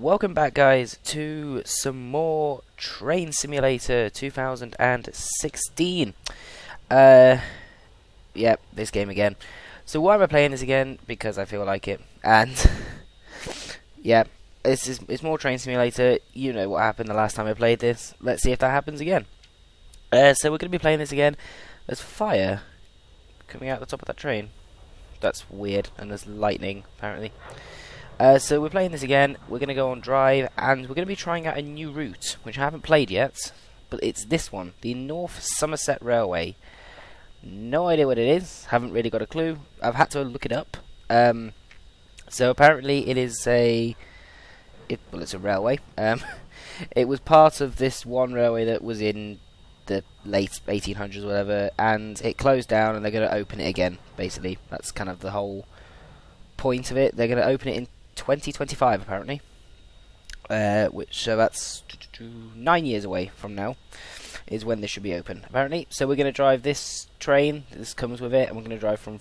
Welcome back, guys, to some more Train Simulator 2016. Yep, this game again. So why am I playing this again? Because I feel like it. And yeah, it's more Train Simulator. You know what happened the last time I played this. Let's see if that happens again. So we're going to be playing this again. There's fire coming out the top of that train. That's weird. And there's lightning, apparently. So we're playing this again. We're going to go on drive, and we're going to be trying out a new route, which I haven't played yet, but it's this one, the North Somerset Railway. No idea what it is. Haven't really got a clue. I've had to look it up. So apparently it is it's a railway. It was part of this one railway that was in the late 1800s or whatever, and it closed down, and they're going to open it again. Basically, that's kind of the whole point of it. They're going to open it in 2025 apparently, so that's 9 years away from now is when this should be open apparently. So we're going to drive this train, this comes with it, and we're going to drive from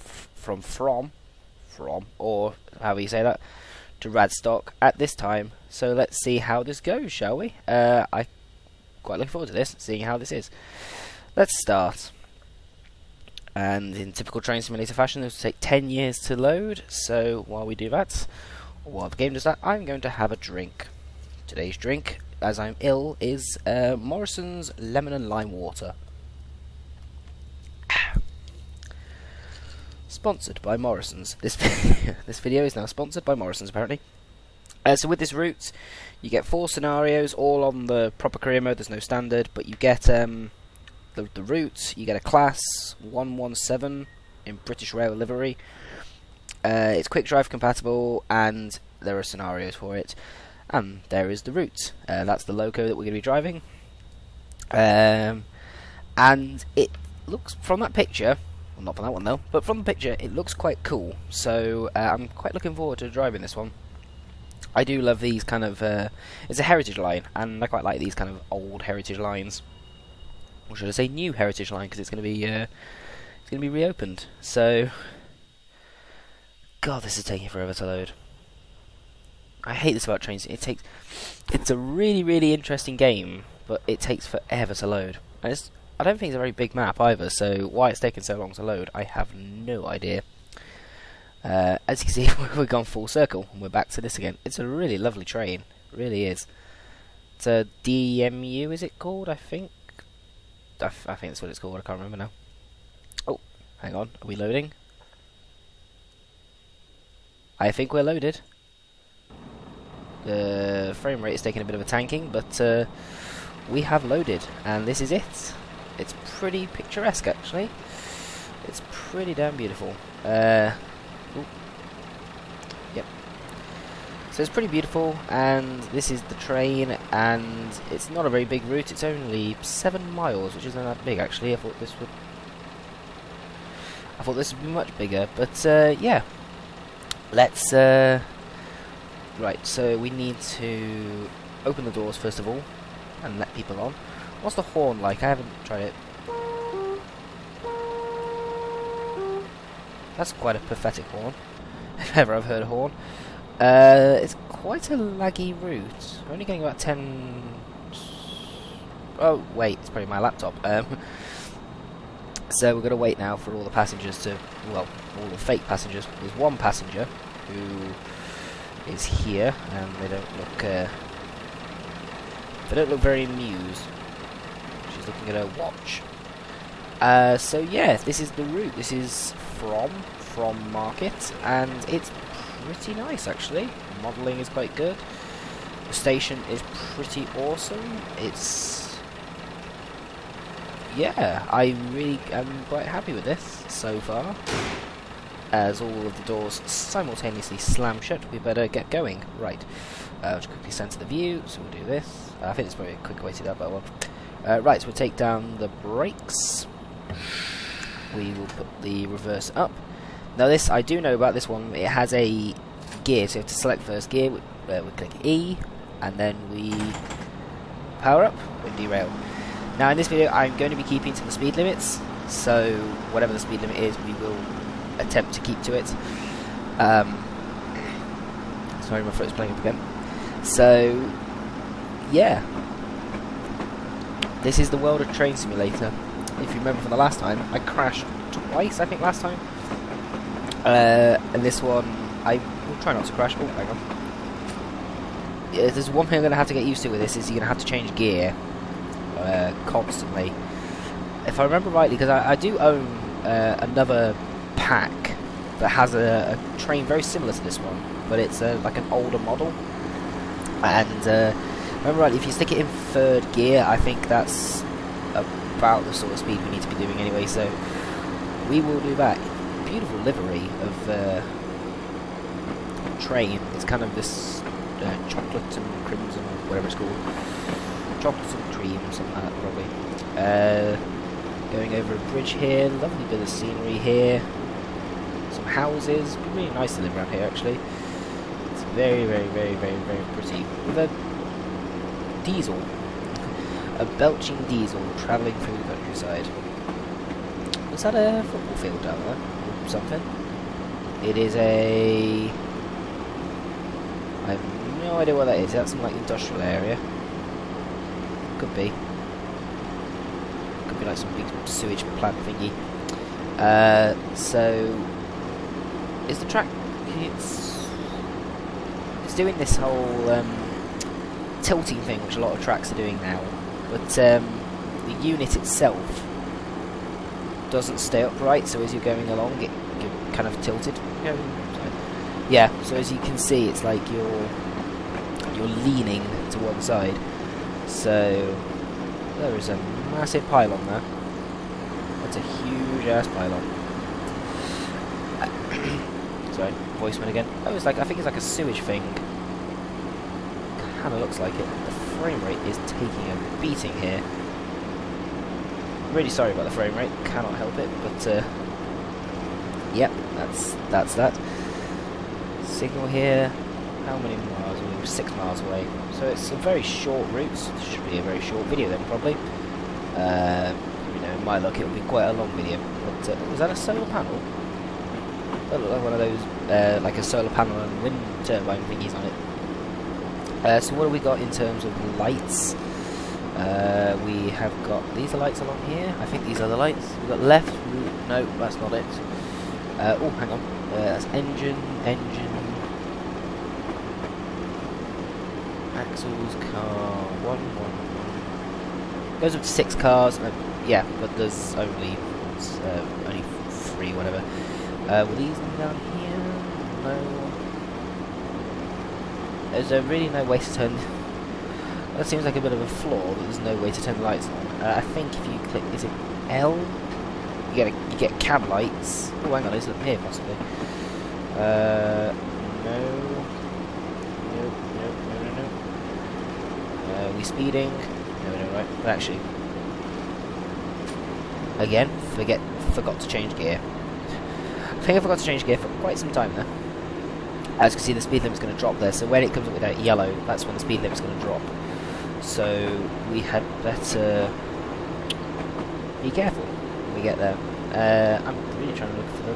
or however you say that, to Radstock at this time. So let's see how this goes, shall we? I quite looking forward to this, seeing how this is. Let's start. And in typical Train Simulator fashion, this will take 10 years to load. So while we do that, or while the game does that, I'm going to have a drink. Today's drink, as I'm ill, is Morrison's lemon and lime water. Sponsored by Morrison's. This video is now sponsored by Morrison's, apparently. So with this route, you get 4 scenarios, all on the proper career mode. There's no standard, but you get the route. You get a class 117 in British Rail livery. It's quick drive compatible, and there are scenarios for it. And there is the route. That's the loco that we're going to be driving. And it looks, from that picture, well, not from that one though, but from the picture, it looks quite cool. So I'm quite looking forward to driving this one. I do love these kind of, it's a heritage line, and I quite like these kind of old heritage lines. Or should I say new heritage line, because it's going to be reopened. So, God, this is taking forever to load. I hate this about trains. It's a really, really interesting game, but it takes forever to load. And I don't think it's a very big map either, so why it's taking so long to load, I have no idea. As you can see, we've gone full circle, and we're back to this again. It's a really lovely train, it really is. It's a DMU, is it called? I think that's what it's called. I can't remember now. Oh, hang on, are we loading? I think we're loaded. The frame rate is taking a bit of a tanking, but we have loaded, and this is it. It's pretty picturesque, actually. It's pretty damn beautiful. Yep. So it's pretty beautiful, and this is the train, and it's not a very big route. It's only 7 miles, which isn't that big, actually. I thought this would be much bigger, but yeah. Let's right, so we need to open the doors first of all and let people on. What's the horn like? I haven't tried it. That's quite a pathetic horn, if ever I've heard a horn. It's quite a laggy route. We're only getting about 10... Oh, wait, it's probably my laptop. So we're going to wait now for all the passengers to... Well, all the fake passengers. There's one passenger who is here, and they don't look very amused. She's looking at her watch. So yeah, this is the route. This is from Market, and it's pretty nice actually. The modelling is quite good. The station is pretty awesome. Yeah, I really am quite happy with this so far. As all of the doors simultaneously slam shut, we better get going. Right, I'll just quickly center the view, so we'll do this. I think it's probably a quick way to do that, but well. Right, so we'll take down the brakes. We will put the reverse up. Now this, I do know about this one, it has a gear, so you have to select first gear, we click E, and then we power up and derail. Now in this video I'm going to be keeping to the speed limits, so whatever the speed limit is, we will attempt to keep to it. Sorry, my foot's playing up again. So, yeah. This is the world of Train Simulator. If you remember from the last time, I crashed twice, I think, last time. And this one, I will try not to crash. Oh, hang on. Yeah, there's one thing I'm going to have to get used to with this, is you're going to have to change gear constantly. If I remember rightly, because I do own another pack that has a train very similar to this one, but it's like an older model. And remember rightly, if you stick it in third gear, I think that's about the sort of speed we need to be doing anyway, so we will do that. Beautiful livery of train. It's kind of this chocolate and crimson, or whatever it's called. Chocolate and cream, something like that, probably. Going over a bridge here, lovely bit of scenery here. Some houses, really nice to live around here actually. It's very, very, very, very, very pretty. With a diesel. A belching diesel travelling through the countryside. Was that a football field down there? Or something? It is a... I have no idea what that is. That's some like industrial area. Could be. Could be like some big sewage plant thingy. So... Is the track... It's doing this whole tilting thing, which a lot of tracks are doing now. But the unit itself doesn't stay upright, so as you're going along, it kind of tilted. Yeah, so as you can see, it's like you're leaning to one side. So there is a massive pylon there. That's a huge ass pylon. Sorry, voice went again. Oh, it's like, I think it's like a sewage thing. Kinda looks like it. The frame rate is taking a beating here. Really sorry about the frame rate, cannot help it, but yep, that's that. Signal here. How many miles away? We're 6 miles away. So it's a very short route. So it should be a very short video then, probably. You know, in my luck, it will be quite a long video. But was that a solar panel? That looked like one of those, like a solar panel and wind turbine thingies on it. So what have we got in terms of lights? We have got these are lights along here. I think these are the lights. We've got left. No, that's not it. Oh, hang on. That's engine. Axles, car. One. Goes up to 6 cars. Yeah, but there's only 3, whatever. Were these down here? No. There's really no way to turn. That seems like a bit of a flaw, that there's no way to turn the lights on. I think if you click, is it L? You get cab lights. Oh, hang on, is it here possibly? No. Are we speeding? No, right. But actually, again, forgot to change gear. I think I forgot to change gear for quite some time there. As you can see, the speed limit's going to drop there, so when it comes up with that yellow, that's when the speed limit's going to drop. So we had better be careful when we get there. I'm really trying to look for the...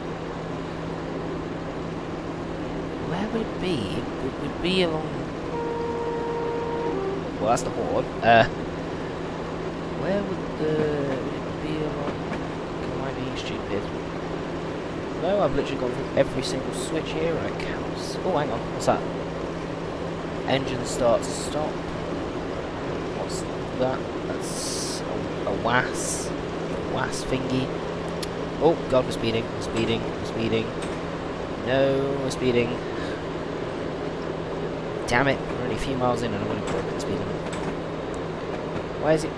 Where would it be? It would be along... Well, that's the horn. Where would it be along... Am I being stupid? No, I've literally gone through every single switch here and I can't... Oh, hang on, what's that? Engine start, stop. What's that? That's a WAS. A WAS thingy. Oh, God, we're speeding. No, we're speeding. Damn it, we're only a few miles in and I'm going to broke the speed limit. Why is it...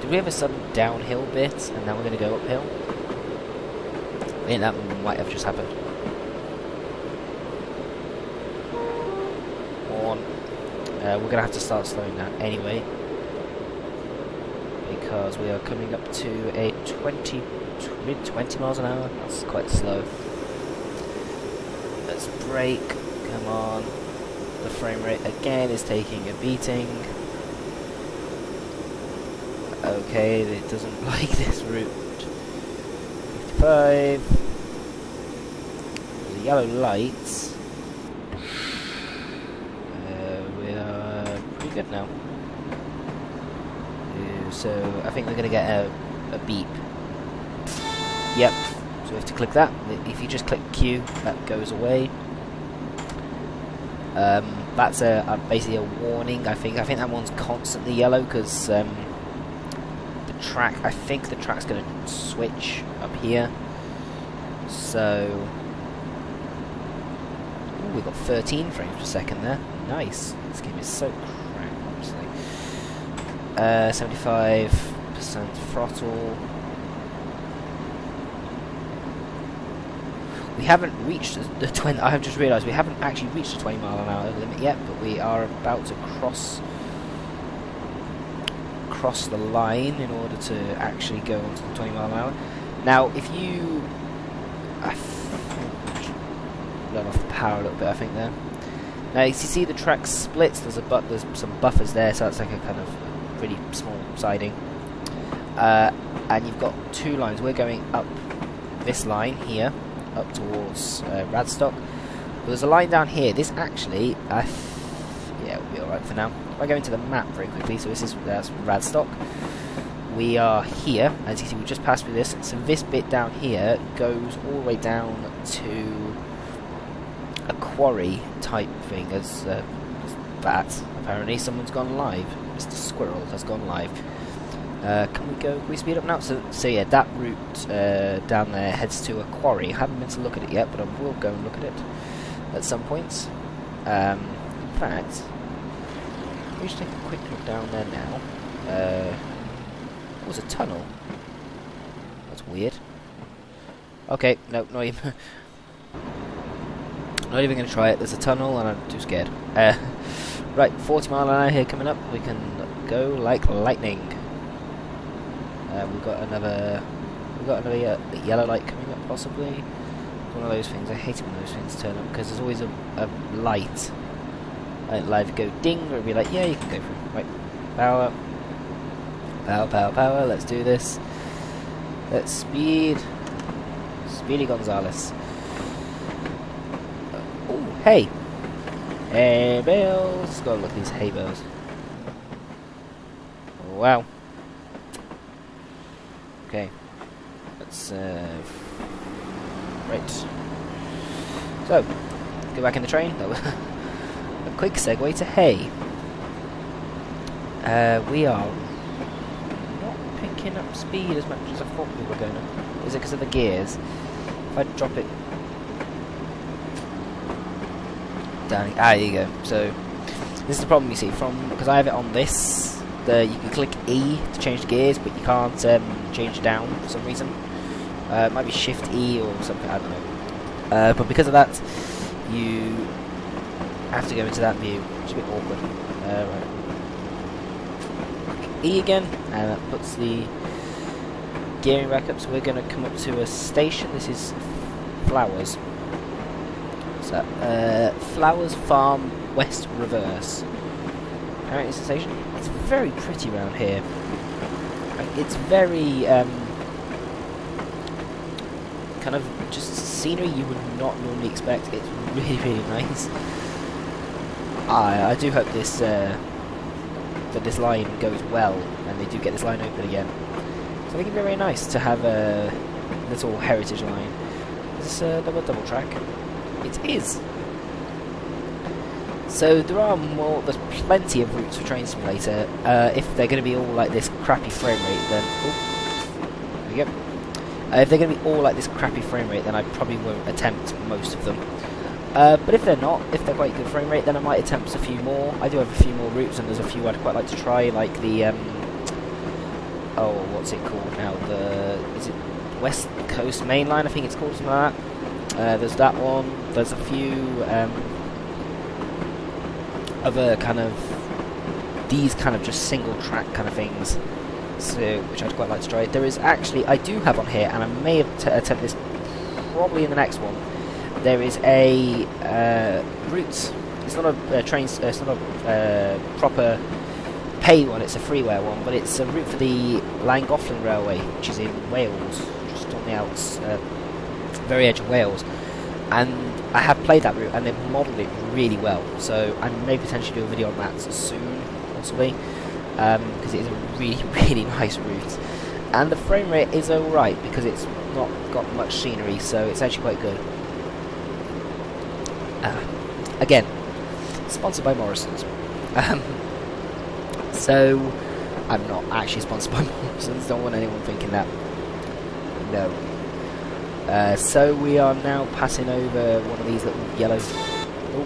Did we have a sudden downhill bit and now we're going to go uphill? I think that might have just happened. We're going to have to start slowing down anyway, because we are coming up to a mid-20 miles an hour. That's quite slow. Let's brake. Come on. The frame rate again is taking a beating. Okay, it doesn't like this route. 55. The yellow lights. good now. So I think we're going to get a beep. Yep, so we have to click that. If you just click Q, that goes away. That's basically a warning. I think that one's constantly yellow because the track. I think the track's going to switch up here. So ooh, we got 13 frames per second there. Nice. This game is so crap, honestly. 75% throttle. We haven't reached the 20. I have just realised we haven't actually reached the 20-mile-an-hour limit yet, but we are about to cross the line in order to actually go onto the 20-mile-an-hour. Now, if you let off the power a little bit, I think there. Now, you see the track splits. There's some buffers there, so that's like a kind of really small siding. And you've got two lines. We're going up this line here, up towards Radstock. But there's a line down here. This actually, yeah, it'll be alright for now. If I go into the map very quickly, so that's Radstock. We are here, as you see, we just passed through this. So this bit down here goes all the way down to a quarry type thing. As that, apparently, someone's gone live. Mr. Squirrel has gone live. Can we speed up now? So yeah, that route down there heads to a quarry. I haven't been to look at it yet, but I will go and look at it at some points. In fact, let me just take a quick look down there now. It was a tunnel. That's weird. Okay, no, not even. Not even going to try it. There's a tunnel, and I'm too scared. Right, 40-mile-an-hour here coming up. We can go like lightning. We've got another yellow light coming up, possibly. One of those things. I hate it when those things turn up because there's always a light. Live go ding, or it'll be like, yeah, you can go through. Right, power, power, power, power. Let's do this. Let's speed. Speedy Gonzales. Oh, hay. Hay bales. Gotta look at these hay bales. Wow. Okay. Let's right. So, go back in the train. That was a quick segue to hay. We are not picking up speed as much as I thought we were going to. Is it because of the gears? If I drop it down, there you go. So this is the problem you see because I have it on this. You can click E to change the gears, but you can't change it down for some reason. It might be Shift E or something. I don't know. But because of that, you have to go into that view. It's a bit awkward. Right. E again, and that puts the gearing back up. So we're going to come up to a station. This is Flowers. What's that? Flowers Farm West Reverse. Apparently it's a station. It's very pretty around here. It's very kind of just scenery you would not normally expect. It's really, really nice. I do hope this that this line goes well and they do get this line open again. So I think it'd be very nice to have a little heritage line. Is this a double track? It is. So there's plenty of routes for Train Simulator. If they're going to be all like this crappy frame rate, then there we go. If they're going to be all like this crappy frame rate, then I probably won't attempt most of them. But if they're not, if they're quite good frame rate, then I might attempt a few more. I do have a few more routes, and there's a few I'd quite like to try, like the what's it called now? Is it West Coast Main Line? I think it's called something like that. There's that one. There's a few other kind of these kind of just single track kind of things, so which I'd quite like to try. There is actually, I do have on here, and I may attempt this probably in the next one. There is a route. It's not a train. It's not a proper pay one. It's a freeware one, but it's a route for the Llangollen Railway, which is in Wales, just on the very edge of Wales. And I have played that route, and they've modelled it really well. So I may potentially do a video on that soon. possibly, because it is a really, really nice route. And the frame rate is alright, because it's not got much scenery, so it's actually quite good. Again, sponsored by Morrison's. So, I'm not actually sponsored by Morrison's, don't want anyone thinking that. No. So we are now passing over one of these little yellow... Oh.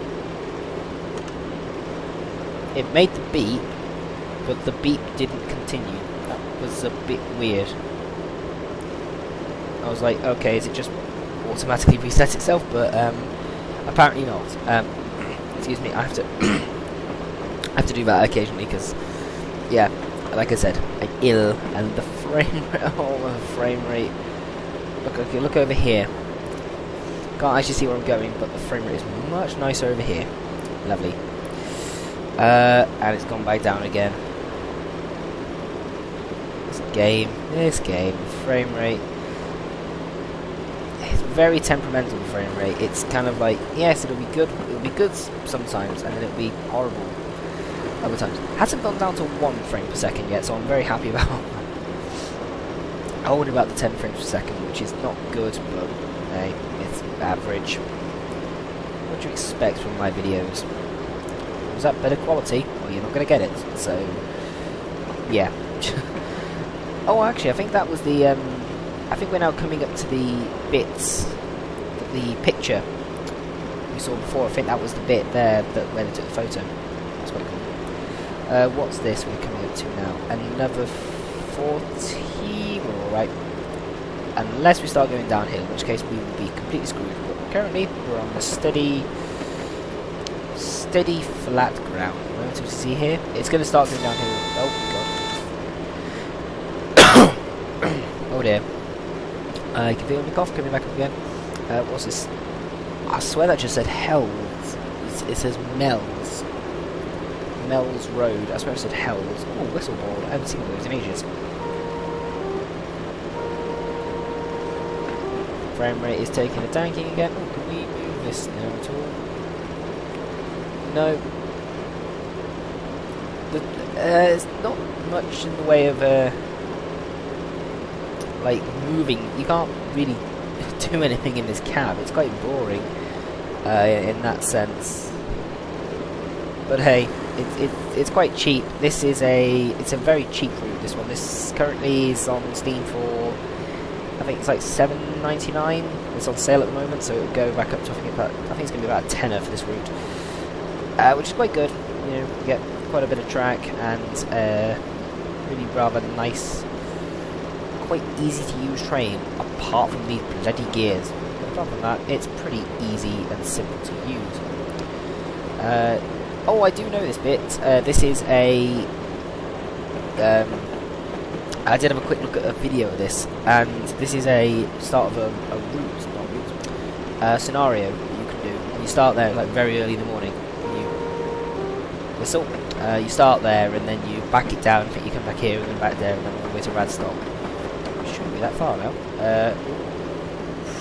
It made the beep, but the beep didn't continue. That was a bit weird. I was like, okay, is it just automatically reset itself? But apparently not. Excuse me, I have to I have to do that occasionally because, yeah, like I said, I'm ill, and the frame rate, the frame rate. Look over here. Can't actually see where I'm going, but the frame rate is much nicer over here. Lovely. And it's gone back down again. This game, frame rate. It's very temperamental, the frame rate. It's kind of like, yes, it'll be good sometimes, and then it'll be horrible other times. Hasn't gone down to 1 frame per second yet, so I'm very happy about that. I ordered about the 10 frames per second, which is not good, but hey, it's average. What do you expect from my videos? Was that better quality? Well, you're not going to get it, so yeah. Oh, actually, I think that was the, I think we're now coming up to the bits, the picture we saw before. I think that was the bit there that when I took the photo. That's quite cool. What's this we're coming up to now? Another 40, we're alright. Unless we start going downhill, in which case we will be completely screwed. But currently, we're on the steady flat ground. What do we see here? It's going to start going downhill. Oh, God. Oh, dear. I can feel the cough coming back up again. What's this? I swear that just said Hells. It says Mells. Mells Road. I swear it said Hells. Oh, whistleboard. I haven't seen those in ages. Frame rate is taking a tanking again. Oh, can we move this now at all? No. There's not much in the way of like moving. You can't really do anything in this cab. It's quite boring in that sense. But hey, it's quite cheap. It's a very cheap route. This one. This currently is on Steam for, I think it's like $7.99. It's on sale at the moment, so it'll go back up to I think it's going to be about a tenner for this route, which is quite good. You know, you get quite a bit of track and really rather nice, quite easy to use train. Apart from these bloody gears, but apart from that, it's pretty easy and simple to use. Oh, I do know this bit. This is a. I did have a quick look at a video of this, and this is a start of a route, not route, scenario you can do. And you start there like very early in the morning. You whistle. You start there, and then you back it down. I think you come back here, and then back there, and then all the way to Radstock. Shouldn't be that far now.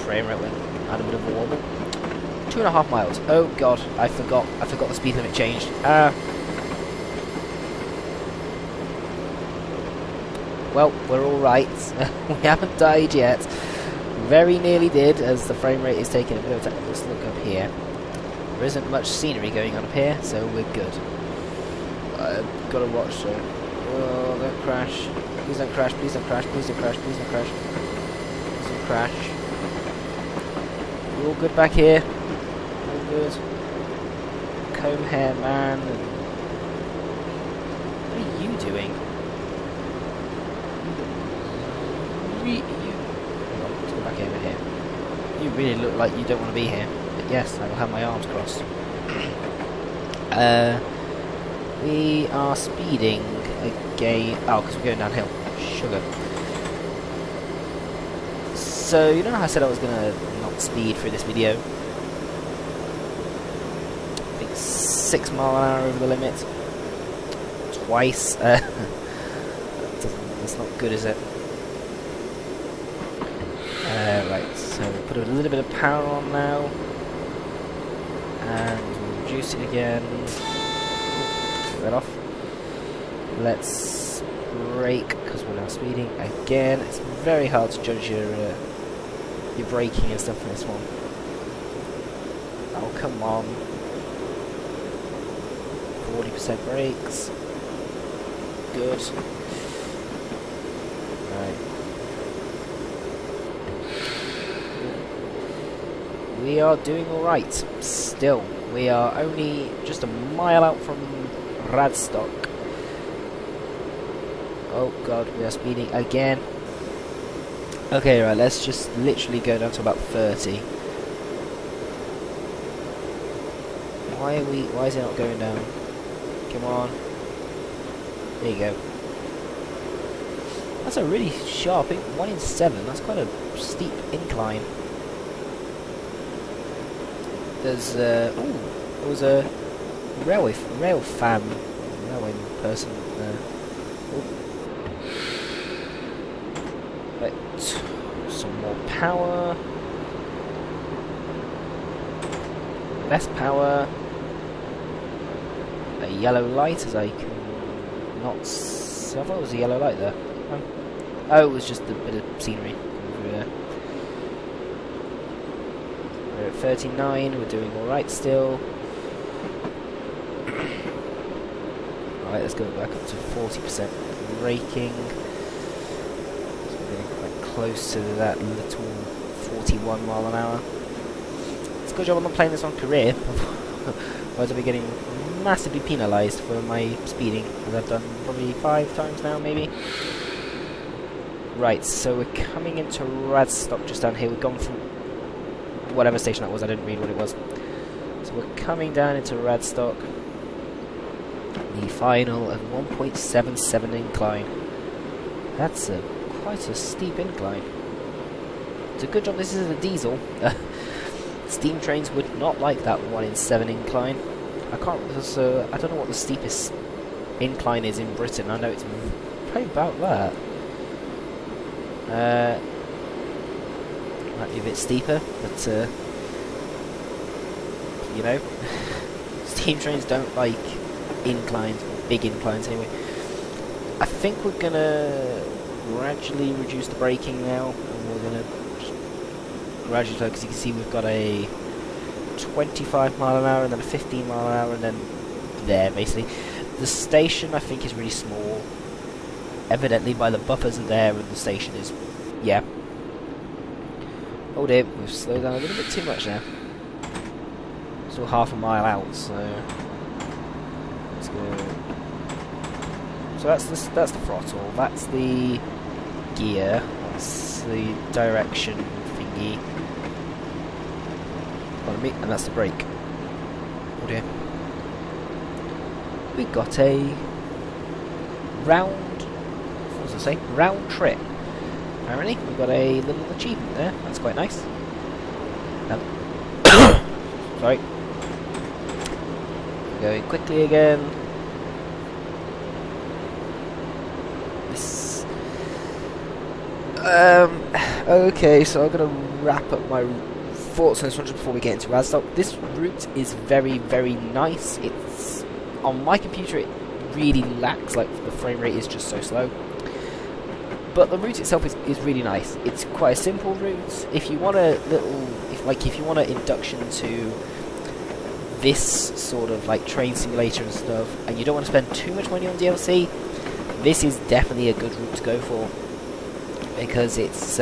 Frame rate went had a bit of a wobble. 2.5 miles. Oh God, I forgot the speed limit changed. Well, we're all right. We haven't died yet. Very nearly did, as the frame rate is taking a bit of time. Let's look up here. There isn't much scenery going on up here, so we're good. I've got to watch, so. Oh, don't crash. Please don't crash, please don't crash, please don't crash, please don't crash. Please don't crash. We're all good back here. All good. Comb hair man. What are you doing? Let's go back over here. You really look like you don't want to be here. But yes, I will have my arms crossed. We are speeding again. Oh, because we're going downhill. Sugar. So, you know how I said I was going to not speed through this video? I think 6 miles an hour over the limit. Twice. It's not good, is it? Right, so we'll put a little bit of power on now. And we'll reduce it again. Get that off. Let's brake, because we're now speeding again. It's very hard to judge your braking and stuff for this one. Oh, come on. 40% brakes. Good. Right. We are doing alright. Still. We are only just a mile out from Radstock. Oh god, we are speeding again. Okay, right, let's just literally go down to about 30. Why is it not going down? Come on. There you go. That's a really sharp 1 in 7. That's quite a steep incline. There's there was a railway person there. Right, some more power. Less power. A yellow light, as I can not. I thought it was a yellow light there. Oh, it was just a bit of scenery through there. We're at 39. We're doing all right still. Alright, let's go back up to 40% braking. So we're getting quite close to that little 41 mile an hour. It's a good job I'm not playing this on career. Otherwise I'll be getting massively penalised for my speeding, as I've done probably 5 times now, maybe. Right, so we're coming into Radstock just down here. We've gone from whatever station that was, I didn't read what it was. So we're coming down into Radstock. The final of 1.77 incline. That's quite a steep incline. It's a good job this isn't a diesel. Steam trains would not like that 1 in 7 incline. I don't know what the steepest incline is in Britain. I know it's probably about that. Might be a bit steeper, but you know, steam trains don't like inclines, or big inclines anyway. I think we're gonna gradually reduce the braking now, and we're gonna gradually, because you can see we've got a 25 mile an hour and then a 15 mile an hour and then there basically. The station I think is really small, evidently by the buffers are there, and the station is, yeah. Oh dear, we've slowed down a little bit too much now. Still half a mile out, so let's go. So that's the throttle, that's the gear, that's the direction thingy. Pardon me, and that's the brake. Oh dear. We got a round, what was I saying? Round trip. Apparently, we got a little achievement there. That's quite nice. Sorry. Going quickly again. This. Okay, so I'm gonna wrap up my thoughts on this one just before we get into Radstock. This route is very, very nice. It's on my computer. It really lacks. Like the frame rate is just so slow. But the route itself is really nice. It's quite a simple route. If you want a little, if you want an induction to this sort of like train simulator and stuff, and you don't want to spend too much money on DLC, this is definitely a good route to go for, because it's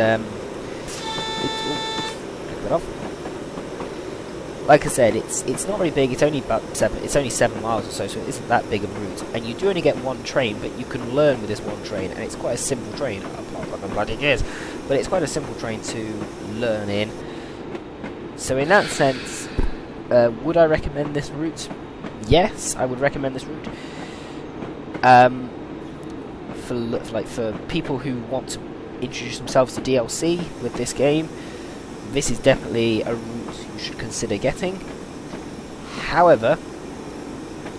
like I said, it's not very big. It's only it's only 7 miles or so, so it isn't that big of a route. And you do only get one train, but you can learn with this one train, and it's quite a simple train. Apart from the bloody gears, but it's quite a simple train to learn in. So in that sense, would I recommend this route? Yes, I would recommend this route. For people who want to introduce themselves to DLC with this game, this is definitely a route you should consider getting. However,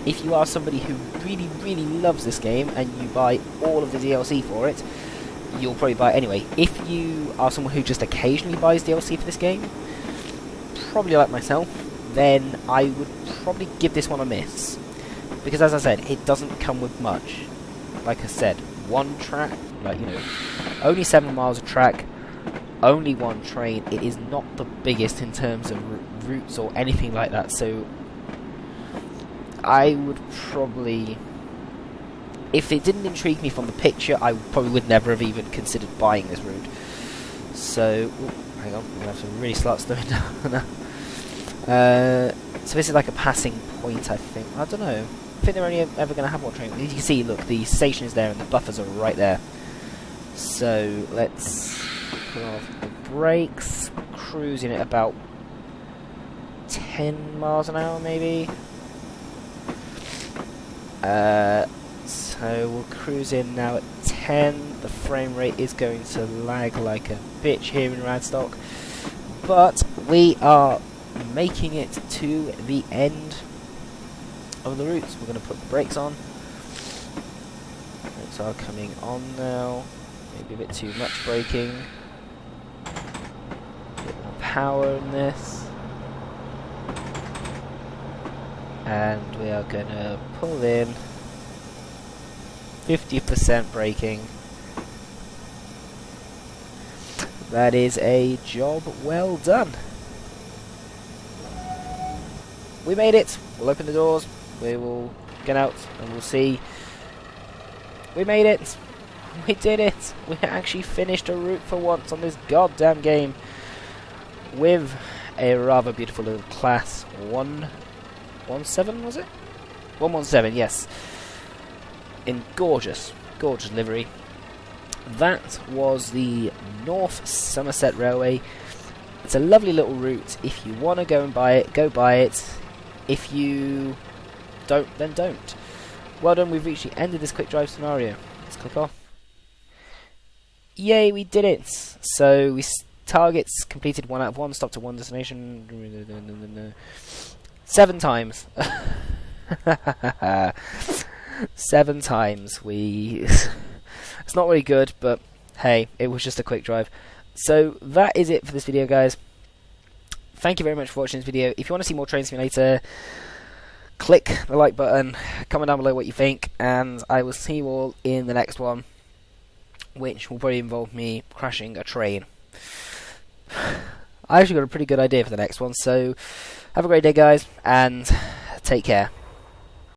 if you are somebody who really, really loves this game and you buy all of the DLC for it, you'll probably buy it anyway. If you are someone who just occasionally buys DLC for this game, probably like myself, then I would probably give this one a miss. Because as I said, it doesn't come with much. like I said, one track, like, you know, only 7 miles of track, only one train. It is not the biggest in terms of routes or anything like that, so I would probably, if it didn't intrigue me from the picture, I probably would never have even considered buying this route. So, hang on, I'm going to have to really start slowing down now. So this is like a passing point, I think. I don't know. I think they're only ever going to have one train. As you can see, look, the station is there and the buffers are right there. So let's put off the brakes. Cruising at about 10 miles an hour, maybe. So we'll cruise in now at 10. The frame rate is going to lag like a bitch here in Radstock, but we are making it to the end of the route. We're going to put the brakes on. Brakes are coming on now. Maybe a bit too much braking. A bit more power in this. And we are going to pull in. 50% braking. That is a job well done. We made it. We'll open the doors. We will get out and we'll see. We made it. We did it. We actually finished a route for once on this goddamn game with a rather beautiful little class 117, was it? 117, yes. In gorgeous livery. That was the North Somerset Railway. It's a lovely little route. If you want to go and buy it, go buy it. If you don't, then don't. Well done, we've reached the end of this quick drive scenario. Let's click off. Yay, we did it! So, targets completed 1 out of 1, stop to 1 destination. 7 times. 7 times. It's not really good, but hey, it was just a quick drive. So that is it for this video, guys. Thank you very much for watching this video. If you want to see more Train Simulator, click the like button, comment down below what you think, and I will see you all in the next one, which will probably involve me crashing a train. I actually got a pretty good idea for the next one, so have a great day, guys, and take care.